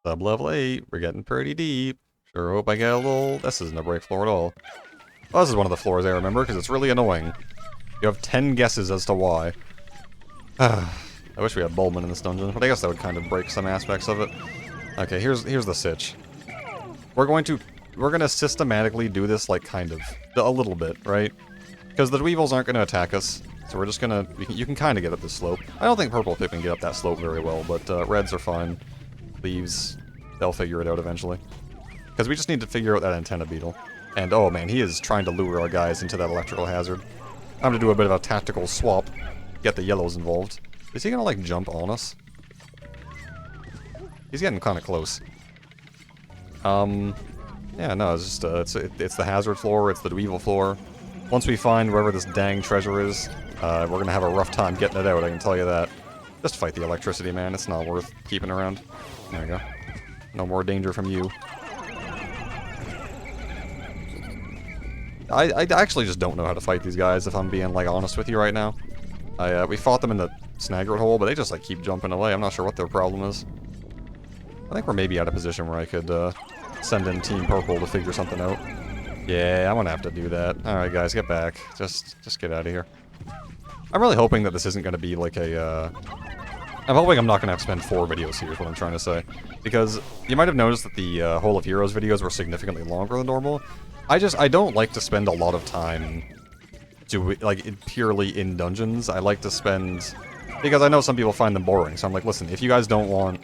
Sub-level 8, we're getting pretty deep. Sure hope I get a little... This isn't a break floor at all. Well, this is one of the floors I remember, because it's really annoying. You have 10 guesses as to why. I wish we had Bulbman in this dungeon, but I guess that would kind of break some aspects of it. Okay, here's the sitch. We're gonna systematically do this, like, kind of. A little bit, right? Because the Dweevils aren't gonna attack us, so we're just gonna... You can kind of get up this slope. I don't think purple Pikmin get up that slope very well, but reds are fine. Leaves, they'll figure it out eventually. Because we just need to figure out that antenna beetle. And, oh man, he is trying to lure our guys into that electrical hazard. I'm gonna do a bit of a tactical swap. Get the yellows involved. Is he gonna, like, jump on us? He's getting kind of close. Yeah, no, it's just, it's the hazard floor, it's the Dweevil floor. Once we find wherever this dang treasure is, we're gonna have a rough time getting it out, I can tell you that. Just fight the electricity, man, it's not worth keeping around. There we go. No more danger from you. I actually just don't know how to fight these guys, if I'm being, like, honest with you right now. We fought them in the snagger hole, but they just, like, keep jumping away. I'm not sure what their problem is. I think we're maybe at a position where I could, send in Team Purple to figure something out. Yeah, I'm gonna have to do that. Alright, guys, get back. Just get out of here. I'm really hoping that this isn't gonna be, like, a, I'm hoping I'm not gonna have to spend 4 videos here, is what I'm trying to say. Because you might have noticed that the, Hole of Heroes videos were significantly longer than normal. I don't like to spend a lot of time purely in dungeons. I like to spend... Because I know some people find them boring, so I'm like, listen, if you guys don't want...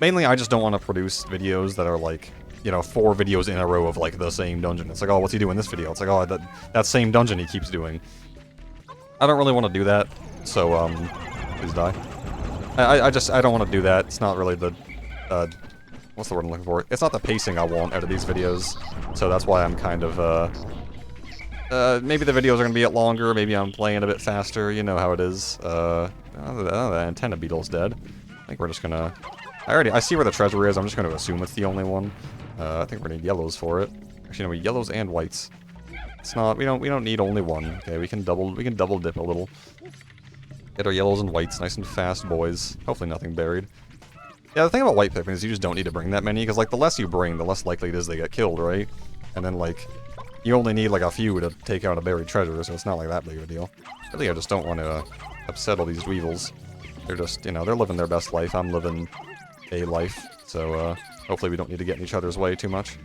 Mainly, I just don't want to produce videos that are, like, you know, 4 videos in a row of, like, the same dungeon. It's like, oh, what's he doing in this video? It's like, oh, that same dungeon he keeps doing. I don't really want to do that, so, please die. I don't want to do that. It's not really the, what's the word I'm looking for? It's not the pacing I want out of these videos, so that's why I'm kind of, maybe the videos are going to be longer, maybe I'm playing a bit faster, you know how it is. The antenna beetle's dead. I think we're just gonna... I see where the treasure is, I'm just gonna assume it's the only one. I think we're gonna need yellows for it. Actually, no, yellows and whites. It's not, we don't need only one. Okay, we can double dip a little. Get our yellows and whites nice and fast, boys. Hopefully nothing buried. Yeah, the thing about white Pikmin is you just don't need to bring that many, because, like, the less you bring, the less likely it is they get killed, right? And then, like, you only need, like, a few to take out a buried treasure, so it's not, like, that big of a deal. Really, I just don't want to upset all these Dweevils. They're just, you know, they're living their best life. I'm living a life, so, hopefully we don't need to get in each other's way too much.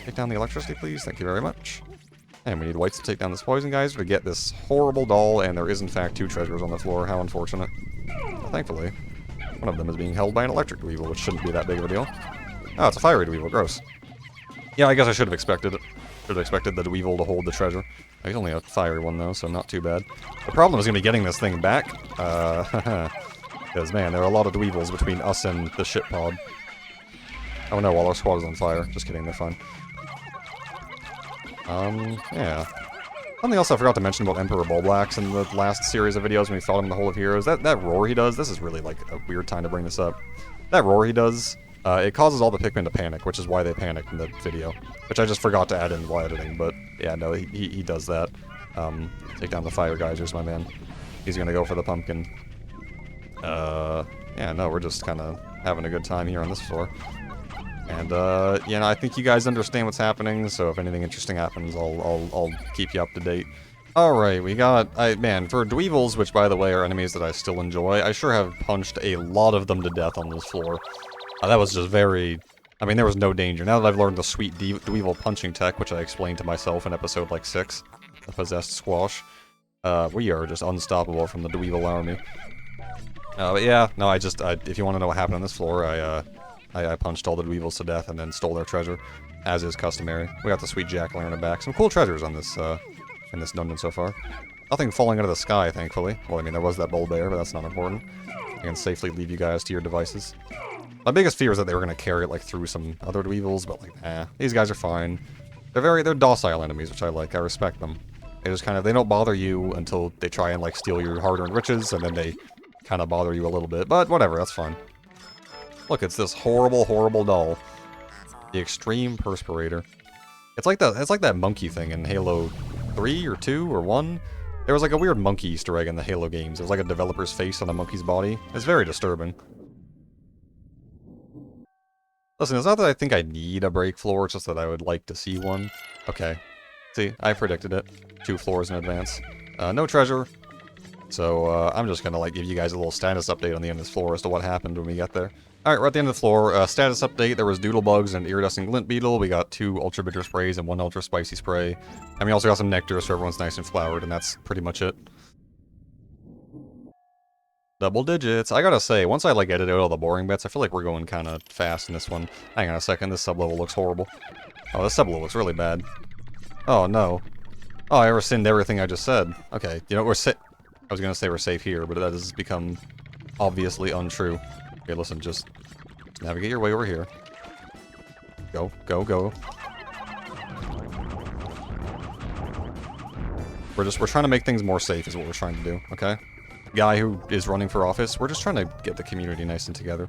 Take down the electricity, please. Thank you very much. And we need whites to take down this poison, guys, to get this horrible doll, and there is, in fact, 2 treasures on the floor. How unfortunate. Well, thankfully, one of them is being held by an electric Dweevil, which shouldn't be that big of a deal. Oh, it's a fiery Dweevil. Gross. Yeah, I guess I should have expected it. Should have expected the Dweevil to hold the treasure. He's only a fiery one, though, so not too bad. The problem is going to be getting this thing back. Because, man, there are a lot of Dweevils between us and the ship pod. Oh no, all our squad is on fire. Just kidding, they're fine. Yeah. Something else I forgot to mention about Emperor Bulblax in the last series of videos when we fought him in the Hole of Heroes. That roar he does, this is really, like, a weird time to bring this up. That roar he does, it causes all the Pikmin to panic, which is why they panicked in the video. Which I just forgot to add in while editing, but yeah, no, he does that. Take down the fire geysers, my man. He's gonna go for the pumpkin. Yeah, no, we're just kind of having a good time here on this floor. And, you know, I think you guys understand what's happening, so if anything interesting happens, I'll keep you up to date. Alright, we got... man, for Dweevils, which, by the way, are enemies that I still enjoy, I sure have punched a lot of them to death on this floor. That was just very... I mean, there was no danger. Now that I've learned the sweet Dweevil punching tech, which I explained to myself in episode, like, 6, the Possessed Squash, we are just unstoppable from the Dweevil army. But yeah, no, if you want to know what happened on this floor, I punched all the Dweevils to death and then stole their treasure, as is customary. We got the sweet jack-o'-lantern back. Some cool treasures on this, in this dungeon so far. Nothing falling out of the sky, thankfully. Well, I mean, there was that bull bear, but that's not important. I can safely leave you guys to your devices. My biggest fear is that they were going to carry it, like, through some other Dweevils, but, like, nah. These guys are fine. They're docile enemies, which I like. I respect them. They just kind of, they don't bother you until they try and, like, steal your hard-earned riches, and then they kind of bother you a little bit. But whatever, that's fine. Look, it's this horrible, horrible doll. The Extreme Perspirator. It's like that monkey thing in Halo 3 or 2 or 1. There was like a weird monkey Easter egg in the Halo games. It was like a developer's face on a monkey's body. It's very disturbing. Listen, it's not that I think I need a break floor, it's just that I would like to see one. Okay. See, I predicted it. 2 floors in advance. No treasure. So, I'm just gonna, like, give you guys a little status update on the end of this floor as to what happened when we get there. Alright, we're at the end of the floor. Status update, there was doodlebugs and iridescent glint beetle. We got 2 ultra bitter sprays and 1 ultra spicy spray. And we also got some nectar, so everyone's nice and flowered, and that's pretty much it. Double digits. I gotta say, once I, like, edit out all the boring bits, I feel like we're going kinda fast in this one. Hang on a second, this sublevel looks horrible. Oh, this sublevel looks really bad. Oh, no. Oh, I rescind everything I just said. Okay, you know, I was gonna say we're safe here, but that has become obviously untrue. Okay, listen, just navigate your way over here. Go, go, go. We're trying to make things more safe is what we're trying to do, okay? Guy who is running for office, we're just trying to get the community nice and together.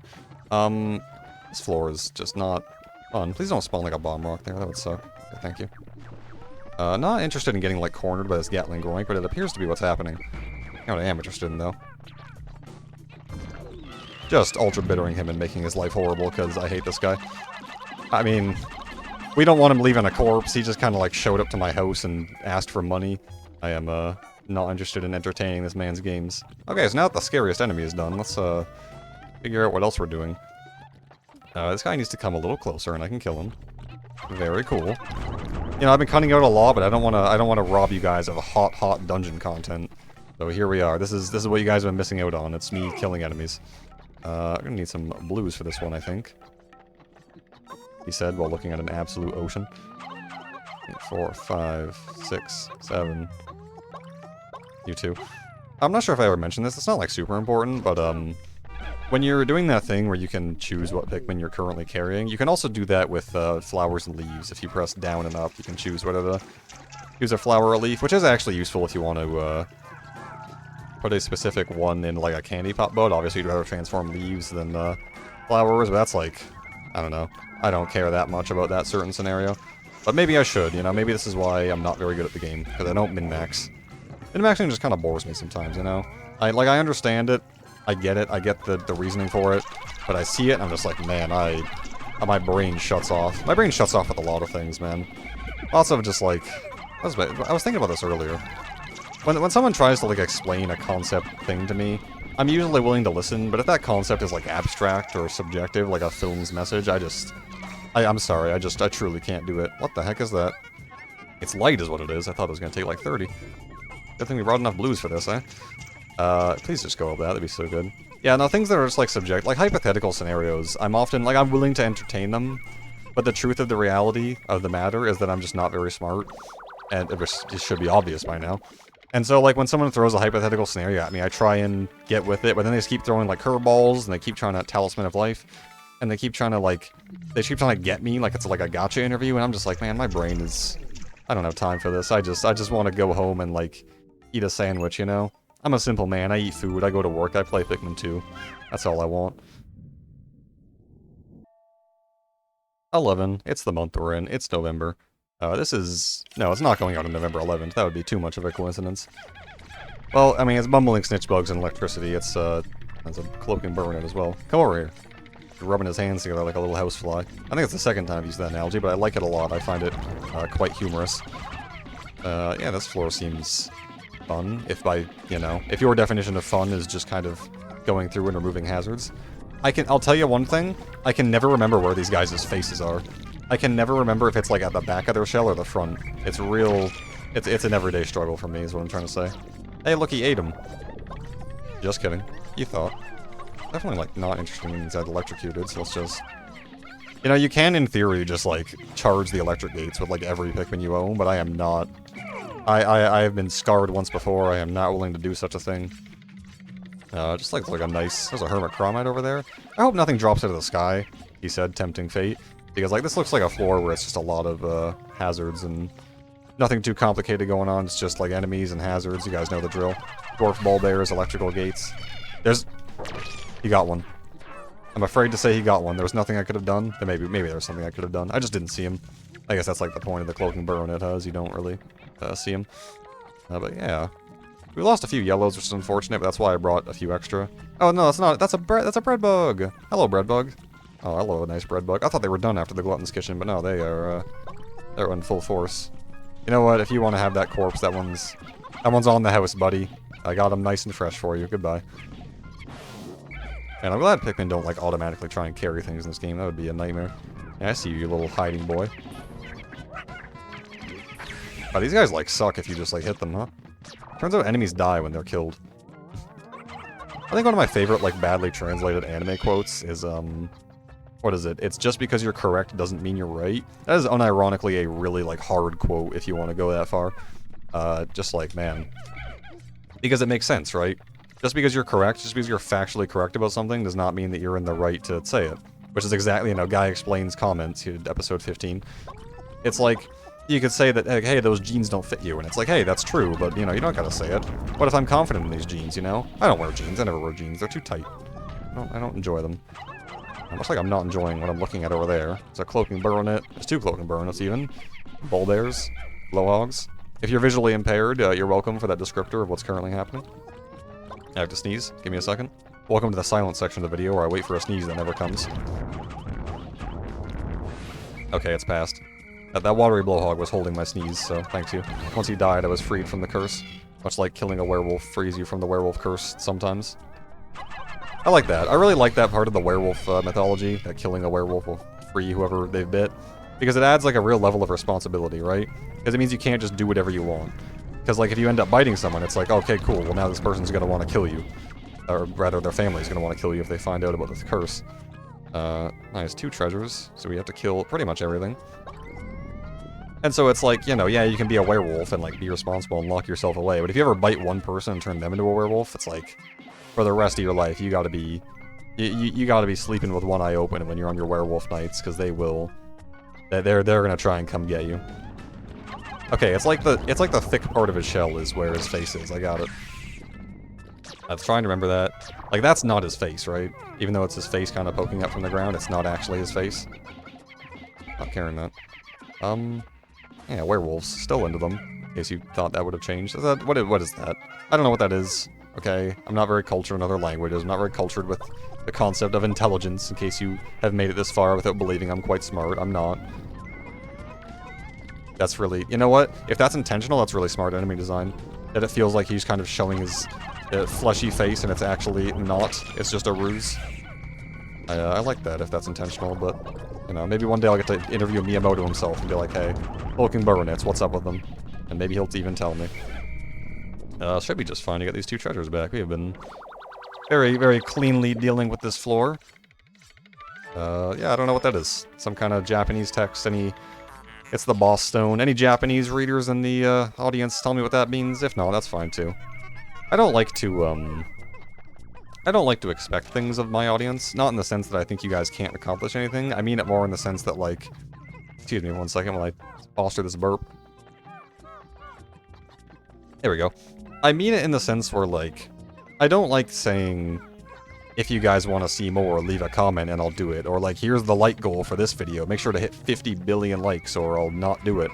This floor is just not fun. Please don't spawn like a bomb rock there, that would suck. Okay, thank you. Not interested in getting like cornered by this Gatling groink, but it appears to be what's happening. You know what I am interested in though? Just ultra bittering him and making his life horrible because I hate this guy. I mean, we don't want him leaving a corpse, he just kind of like showed up to my house and asked for money. I am, not interested in entertaining this man's games. Okay, so now that the scariest enemy is done, let's, figure out what else we're doing. This guy needs to come a little closer and I can kill him. Very cool. You know, I've been cutting out a lot, but I don't wanna rob you guys of hot dungeon content. So here we are. This is what you guys have been missing out on. It's me killing enemies. I'm gonna need some blues for this one, I think. He said while looking at an absolute ocean. 4, 5, 6, 7. You too. I'm not sure if I ever mentioned this. It's not like super important, but when you're doing that thing where you can choose what Pikmin you're currently carrying, you can also do that with flowers and leaves. If you press down and up, you can choose whether to use a flower or leaf, which is actually useful if you want to put a specific one in like a candy pop boat. Obviously, you'd rather transform leaves than flowers, but that's like, I don't know. I don't care that much about that certain scenario. But maybe I should, you know? Maybe this is why I'm not very good at the game, because I don't min-max. Min-maxing just kind of bores me sometimes, you know? I understand it. I get it. I get the reasoning for it. But I see it, and I'm just like, man, my brain shuts off. My brain shuts off with a lot of things, man. Lots of just like... I was thinking about this earlier. When someone tries to, like, explain a concept thing to me, I'm usually willing to listen, but if that concept is, like, abstract or subjective, like a film's message, I'm sorry, I truly can't do it. What the heck is that? It's light is what it is. I thought it was going to take like 30. Good thing we brought enough blues for this, eh? Please just go with that. That'd be so good. Yeah, no, things that are just like like hypothetical scenarios, I'm willing to entertain them, but the truth of the reality of the matter is that I'm just not very smart, and it should be obvious by now. And so, like, when someone throws a hypothetical scenario at me, I try and get with it, but then they just keep throwing, like, curveballs, and they keep trying to talisman of life. And they keep trying to, like, get me like it's like a gotcha interview, and I'm just like, man, my brain is... I don't have time for this. I just want to go home and, like, eat a sandwich, you know? I'm a simple man. I eat food. I go to work. I play Pikmin 2. That's all I want. 11. It's the month we're in. It's November. This is... No, it's not going out on November 11th. That would be too much of a coincidence. Well, I mean, it's bumbling snitch bugs and electricity. It's a cloak and burn it as well. Come over here. Rubbing his hands together like a little housefly. I think it's the second time I've used that analogy, but I like it a lot. I find it quite humorous. Yeah, this floor seems fun. If if your definition of fun is just kind of going through and removing hazards. I'll tell you one thing. I can never remember where these guys' faces are. I can never remember if it's like at the back of their shell or the front. It's an everyday struggle for me is what I'm trying to say. Hey, look, he ate him. Just kidding. You thought. Definitely, like, not interested in these electrocuted, so let's just... You know, you can, in theory, just, like, charge the electric gates with, like, every Pikmin you own, but I am not... I have been scarred once before, I am not willing to do such a thing. Just like a nice... There's a Hermit Chromite over there. I hope nothing drops out of the sky, he said, tempting fate. Because, like, this looks like a floor where it's just a lot of, hazards and... Nothing too complicated going on, it's just, like, enemies and hazards, you guys know the drill. Dwarf ball bears, electrical gates. He got one. I'm afraid to say he got one. There was nothing I could have done. Maybe there was something I could have done. I just didn't see him. I guess that's like the point of the cloak and burrow net, is you don't really see him. But yeah. We lost a few yellows, which is unfortunate, but that's why I brought a few extra. Oh no, that's not. That's a bread bug. Hello, bread bug. Oh, hello, a nice bread bug. I thought they were done after the Glutton's Kitchen, but no, they're in full force. You know what? If you want to have that corpse, that one's on the house, buddy. I got him nice and fresh for you. Goodbye. And I'm glad Pikmin don't, like, automatically try and carry things in this game. That would be a nightmare. Yeah, I see you, you little hiding boy. Oh, these guys, like, suck if you just, like, hit them, huh? Turns out enemies die when they're killed. I think one of my favorite, like, badly translated anime quotes is, what is it? It's just because you're correct doesn't mean you're right. That is unironically a really, like, hard quote if you want to go that far. Just like, man. Because it makes sense, right? Just because you're correct, just because you're factually correct about something does not mean that you're in the right to say it. Which is exactly, you know, Guy Explains Comments, episode 15. It's like, you could say that, hey, those jeans don't fit you, and it's like, hey, that's true, but, you know, you don't gotta say it. What if I'm confident in these jeans, you know? I don't wear jeans, I never wear jeans, they're too tight. I don't enjoy them. It looks like I'm not enjoying what I'm looking at over there. There's a cloaking baronet, there's 2 cloaking baronets even. Bull bears, blowhogs. If you're visually impaired, you're welcome for that descriptor of what's currently happening. I have to sneeze, give me a second. Welcome to the silent section of the video where I wait for a sneeze that never comes. Okay, it's passed. That watery blowhog was holding my sneeze, so thanks you. Once he died, I was freed from the curse. Much like killing a werewolf frees you from the werewolf curse sometimes. I like that. I really like that part of the werewolf mythology, that killing a werewolf will free whoever they've bit. Because it adds like a real level of responsibility, right? Because it means you can't just do whatever you want. Because like if you end up biting someone, it's like, okay, cool, well now this person's gonna want to kill you. Or rather, their family's gonna want to kill you if they find out about this curse. Nice, 2 treasures, so we have to kill pretty much everything. And so it's like, you know, yeah, you can be a werewolf and like be responsible and lock yourself away, but if you ever bite one person and turn them into a werewolf, it's like, for the rest of your life, you gotta be, you gotta be sleeping with one eye open when you're on your werewolf nights, because they will, they're gonna try and come get you. Okay, it's like the thick part of his shell is where his face is. I got it. I was trying to remember that. Like, that's not his face, right? Even though it's his face kind of poking up from the ground, it's not actually his face. Not carrying that. Yeah, werewolves. Still into them. In case you thought that would have changed. Is that, what is that? I don't know what that is. Okay, I'm not very cultured in other languages. I'm not very cultured with the concept of intelligence, in case you have made it this far without believing I'm quite smart. I'm not. That's really... You know what? If that's intentional, that's really smart enemy design. That it feels like he's kind of showing his fleshy face, and it's actually not. It's just a ruse. I like that, if that's intentional, but... You know, maybe one day I'll get to interview Miyamoto himself and be like, hey, cloaking baronets, what's up with them? And maybe he'll even tell me. Should be just fine to get these 2 treasures back. We have been very, very cleanly dealing with this floor. Yeah, I don't know what that is. Some kind of Japanese text, It's the boss stone. Any Japanese readers in the audience tell me what that means? If not, that's fine too. I don't like to expect things of my audience. Not in the sense that I think you guys can't accomplish anything. I mean it more in the sense that, like... Excuse me 1 second while I foster this burp. There we go. I mean it in the sense where, like... I don't like saying... If you guys want to see more, leave a comment and I'll do it. Or like, here's the like goal for this video. Make sure to hit 50 billion likes or I'll not do it.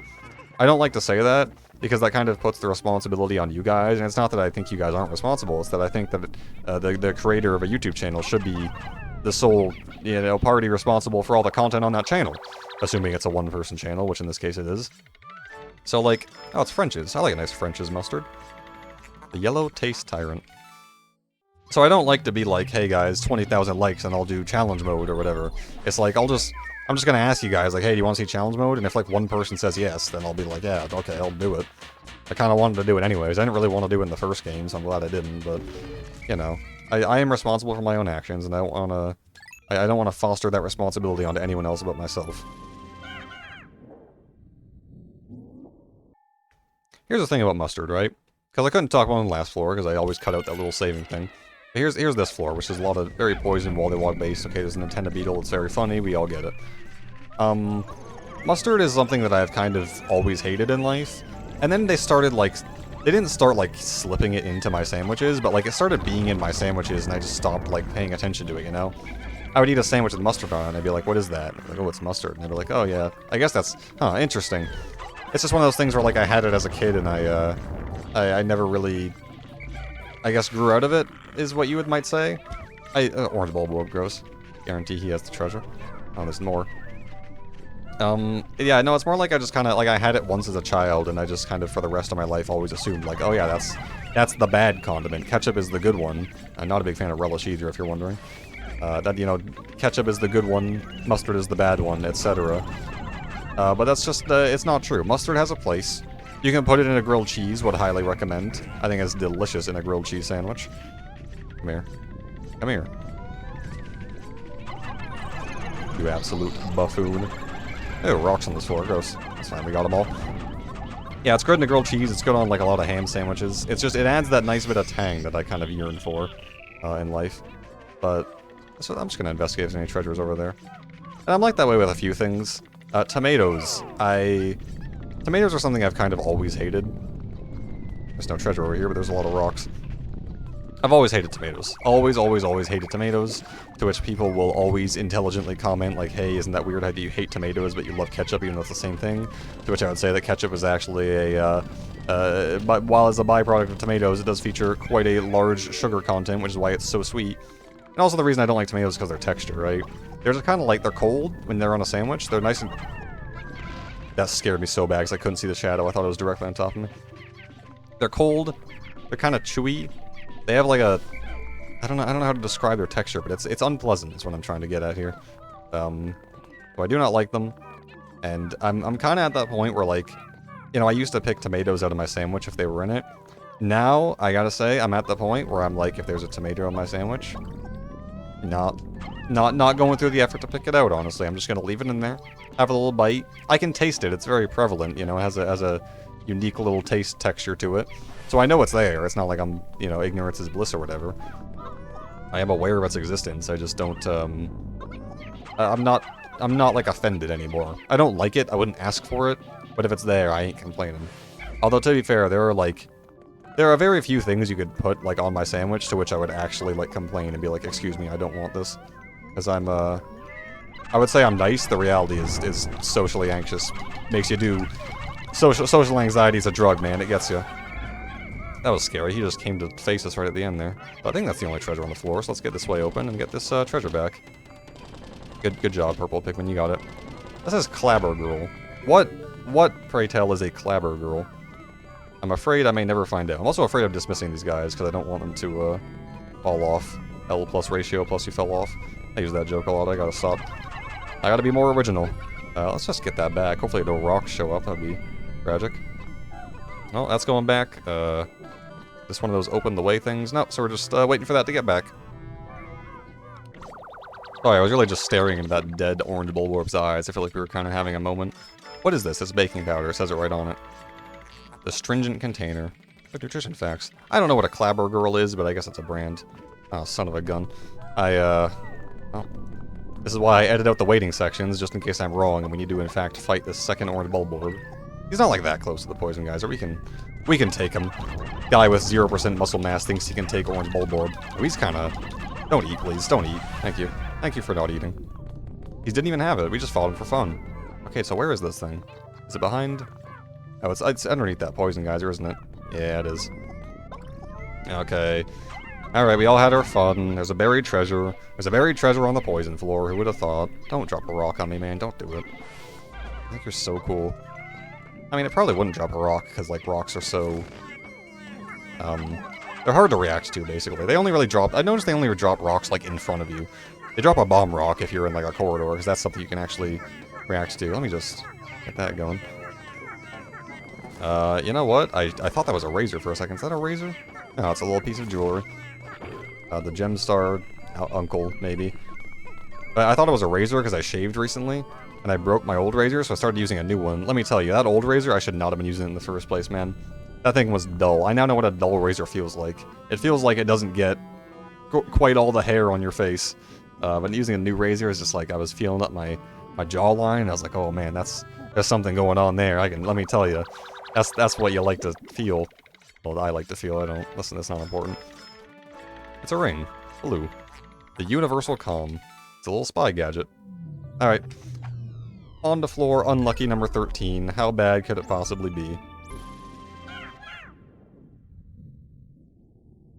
I don't like to say that, because that kind of puts the responsibility on you guys. And it's not that I think you guys aren't responsible. It's that I think that the creator of a YouTube channel should be the sole, you know, party responsible for all the content on that channel. Assuming it's a one-person channel, which in this case it is. So like, oh, it's French's. I like a nice French's mustard. The Yellow Taste Tyrant. So I don't like to be like, hey guys, 20,000 likes and I'll do challenge mode or whatever. It's like, I'm just gonna ask you guys, like, hey, do you want to see challenge mode? And if like one person says yes, then I'll be like, yeah, okay, I'll do it. I kind of wanted to do it anyways. I didn't really want to do it in the first game, so I'm glad I didn't, but, you know. I am responsible for my own actions, and I don't want to foster that responsibility onto anyone else but myself. Here's the thing about mustard, right? Because I couldn't talk about on the last floor, because I always cut out that little saving thing. Here's this floor, which is a lot of very poison Wallywog based. Okay, there's a Nintendo beetle, it's very funny, we all get it. Mustard is something that I've kind of always hated in life. And then they started, like, they didn't start, like, slipping it into my sandwiches, but, like, it started being in my sandwiches, and I just stopped, like, paying attention to it, you know? I would eat a sandwich with mustard on it, and I'd be like, what is that? I'd be like, oh, it's mustard. And I'd be like, oh, yeah, I guess that's, huh, interesting. It's just one of those things where, like, I had it as a kid, and I never really, I guess, grew out of it, is what you might say. Orange bulb, gross. Guarantee he has the treasure. Oh, there's more. Yeah, no, it's more like I just kind of, like, I had it once as a child, and I just kind of, for the rest of my life, always assumed, like, oh yeah, that's the bad condiment. Ketchup is the good one. I'm not a big fan of relish either, if you're wondering. That, you know, ketchup is the good one, mustard is the bad one, etc. But that's just, it's not true. Mustard has a place. You can put it in a grilled cheese, would highly recommend. I think it's delicious in a grilled cheese sandwich. Come here. Come here. You absolute buffoon. Oh, rocks on this floor. Gross. That's fine, we got them all. Yeah, it's good in a grilled cheese. It's good on, like, a lot of ham sandwiches. It's just, it adds that nice bit of tang that I kind of yearn for in life. But, so I'm just going to investigate if there's any treasures over there. And I'm like that way with a few things. Tomatoes. Tomatoes are something I've kind of always hated. There's no treasure over here, but there's a lot of rocks. I've always hated tomatoes. Always, always, always hated tomatoes. To which people will always intelligently comment, like, hey, isn't that weird how you hate tomatoes, but you love ketchup, even though it's the same thing? To which I would say that ketchup is actually a, while as a byproduct of tomatoes, it does feature quite a large sugar content, which is why it's so sweet. And also the reason I don't like tomatoes is because their texture, right? They're just kind of like, they're cold when they're on a sandwich. They're nice and... That scared me so bad because I couldn't see the shadow. I thought it was directly on top of me. They're cold. They're kind of chewy. They have like a... I don't know how to describe their texture, but it's unpleasant is what I'm trying to get at here. So I do not like them. And I'm kind of at that point where, like, you know, I used to pick tomatoes out of my sandwich if they were in it. Now, I gotta say, I'm at the point where I'm like, if there's a tomato in my sandwich, not going through the effort to pick it out, honestly. I'm just gonna leave it in there, have a little bite. I can taste it. It's very prevalent, you know, it has a unique little taste texture to it. So I know it's there. It's not like I'm, you know, ignorance is bliss or whatever. I am aware of its existence. I just don't, I'm not like offended anymore. I don't like it. I wouldn't ask for it. But if it's there, I ain't complaining. Although, to be fair, there are very few things you could put, like, on my sandwich to which I would actually, like, complain and be like, excuse me, I don't want this. Because I'm, I would say I'm nice. The reality is socially anxious. Makes you do... Social anxiety is a drug, man. It gets you. That was scary. He just came to face us right at the end there. But I think that's the only treasure on the floor, so let's get this way open and get this treasure back. Good job, Purple Pikmin. You got it. This says Clabber Girl. What, pray tell, is a Clabber Girl? I'm afraid I may never find out. I'm also afraid of dismissing these guys, because I don't want them to fall off. L plus ratio plus you fell off. I use that joke a lot. I gotta stop. I gotta be more original. Let's just get that back. Hopefully no rocks show up. That'd be tragic. Well, that's going back. Just one of those open the way things. No, so we're just waiting for that to get back. Sorry, I was really just staring into that dead orange Bulborp's eyes. I feel like we were kind of having a moment. What is this? It's baking powder. It says it right on it. The stringent container. Good nutrition facts. I don't know what a Clabber Girl is, but I guess it's a brand. Oh, son of a gun. Well, this is why I edit out the waiting sections, just in case I'm wrong and we need to, in fact, fight this second orange Bulborb. He's not like that close to the poison guys, or we can take him. Guy with 0% muscle mass thinks he can take orange Bulborb. Oh, he's kind of... Don't eat, please. Don't eat. Thank you. Thank you for not eating. He didn't even have it. We just fought him for fun. Okay, so where is this thing? Is it behind? Oh, it's underneath that poison geyser, isn't it? Yeah, it is. Okay. Alright, we all had our fun. There's a buried treasure. There's a buried treasure on the poison floor. Who would have thought? Don't drop a rock on me, man. Don't do it. I think you're so cool. I mean, it probably wouldn't drop a rock, because, like, rocks are so... they're hard to react to, basically. They only really drop... I noticed they only drop rocks, like, in front of you. They drop a bomb rock if you're in, like, a corridor, because that's something you can actually react to. Let me just get that going. You know what? I thought that was a razor for a second. Is that a razor? No, it's a little piece of jewelry. The Gemstar uncle, maybe. But I thought it was a razor because I shaved recently, and I broke my old razor, so I started using a new one. Let me tell you, that old razor, I should not have been using it in the first place, man. That thing was dull. I now know what a dull razor feels like. It feels like it doesn't get quite all the hair on your face. But using a new razor is just like, I was feeling up my jawline. I was like, oh man, there's something going on there. Let me tell you. That's what you like to feel. Well, I like to feel. I don't. Listen, that's not important. It's a ring. Blue. The Universal Comm. It's a little spy gadget. Alright. On to floor unlucky number 13. How bad could it possibly be?